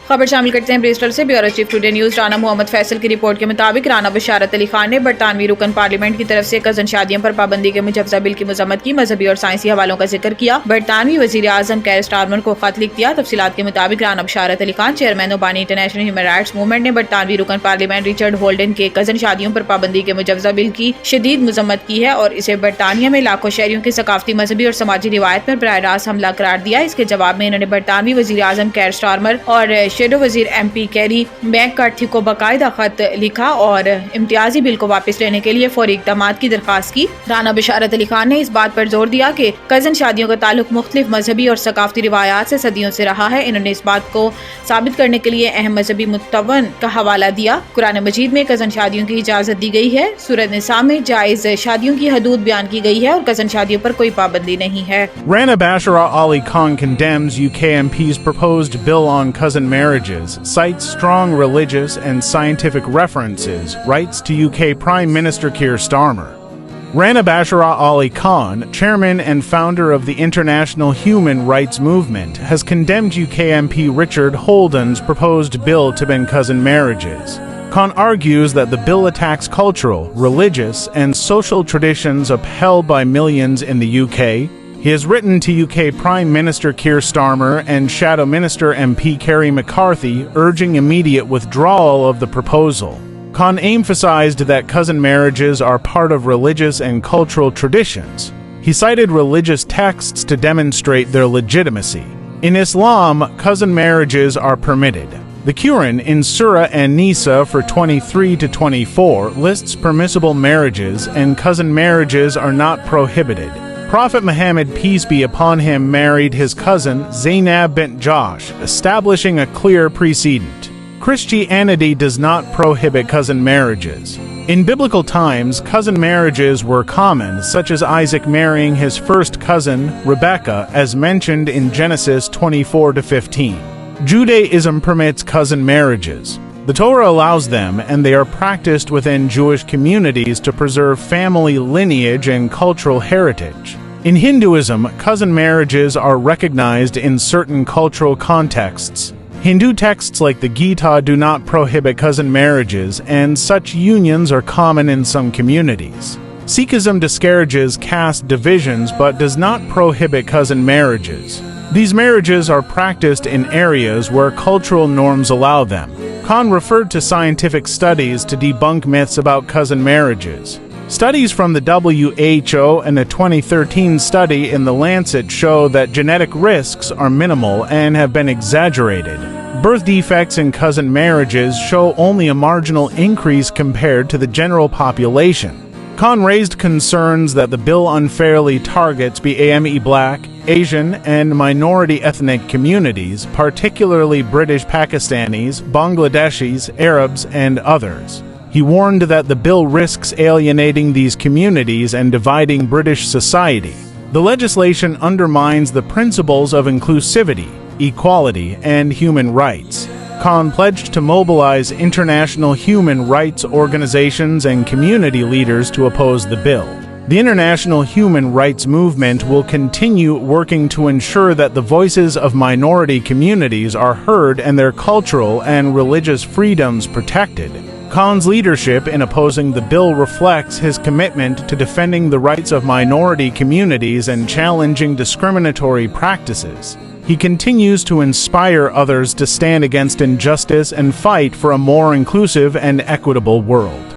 खबर शामिल करते हैं ब्रिस्टल से। Bureau chief today news. Rana Mohammad Faisal की रिपोर्ट के मुताबिक राना बशारत अली खान ने बरतानवी रुकन पार्लियामेंट की तरफ से कजन शादियों पर पाबंदी के मुजवजा बिल की मजम्मत की, मजहबी और साइंसी हवालों का जिक्र किया। बरतानवी वजीर आजम केयर स्टारमर को खत लिख दिया। तफसीलात के मुताबिक राना बशारत अली खान चेयरमैन ओबानी इंटरनेशनल ह्यूमन राइट्स मूवमेंट ने बरतानवी रुकन पार्लियामेंट रिचर्ड होल्डन के कजन शादियों पर पाबंदी के मुजवजा बिल की शदीद मजम्मत की है और इसे बरतानिया में लाखों शहरियों की सकाफती, मजहबी और समाजी रिवायत पर बराह रास्त हमला करार दिया। इसके जवाब में इन्होंने बरतानवी वजीर आजम केयर स्टारमर और शेडो वजीर MP कैरी मैककार्थी को बाकायदा खत लिखा और इम्तियाजी बिल को वापस लेने के लिए फौरी इक़दाम की दरखास्त की। राना बशारत अली खान ने इस बात पर जोर दिया कि कजन शादियों का ताल्लुक मुख्तलिफ मजहबी और सकाफती रिवायात से सदियों से रहा है। इन्होंने इस बात को साबित करने के लिए अहम मजहबी मुतवन का हवाला दिया। कुरान मजीद में कजन शादियों की इजाजत दी गई है। सूरत निसा में जायज शादियों की हदूद बयान की गई है और कजन शादियों पर कोई पाबंदी नहीं है। Rana Basharat Ali Khan condemns UK MP's proposed bill on cousin marriages, cites strong religious and scientific references, writes to UK Prime Minister Keir Starmer. Rana Basharat Ali Khan, chairman and founder of the International Human Rights Movement, has condemned UK MP Richard Holden's proposed bill to ban cousin marriages. Khan argues that the bill attacks cultural, religious, and social traditions upheld by millions in the UK. He has written to UK Prime Minister Keir Starmer and Shadow Minister MP Kerry McCarthy urging immediate withdrawal of the proposal. Khan emphasized that cousin marriages are part of religious and cultural traditions. He cited religious texts to demonstrate their legitimacy. In Islam, cousin marriages are permitted. The Quran in Surah An-Nisa for 23 to 24 lists permissible marriages, and cousin marriages are not prohibited. Prophet Muhammad, peace be upon him, married his cousin Zainab bint Jahsh, establishing a clear precedent. Christianity does not prohibit cousin marriages. In biblical times, cousin marriages were common, such as Isaac marrying his first cousin, Rebekah, as mentioned in Genesis 24 to 15. Judaism permits cousin marriages. The Torah allows them, and they are practiced within Jewish communities to preserve family lineage and cultural heritage. In Hinduism, cousin marriages are recognized in certain cultural contexts. Hindu texts like the Gita do not prohibit cousin marriages, and such unions are common in some communities. Sikhism discourages caste divisions but does not prohibit cousin marriages. These marriages are practiced in areas where cultural norms allow them. Khan referred to scientific studies to debunk myths about cousin marriages. Studies from the WHO and a 2013 study in The Lancet show that genetic risks are minimal and have been exaggerated. Birth defects in cousin marriages show only a marginal increase compared to the general population. Khan raised concerns that the bill unfairly targets BAME Black, Asian, and minority ethnic communities, particularly British Pakistanis, Bangladeshis, Arabs, and others. He warned that the bill risks alienating these communities and dividing British society. The legislation undermines the principles of inclusivity, equality, and human rights. Khan pledged to mobilize international human rights organizations and community leaders to oppose the bill. The international human rights movement will continue working to ensure that the voices of minority communities are heard and their cultural and religious freedoms protected. Khan's leadership in opposing the bill reflects his commitment to defending the rights of minority communities and challenging discriminatory practices. He continues to inspire others to stand against injustice and fight for a more inclusive and equitable world.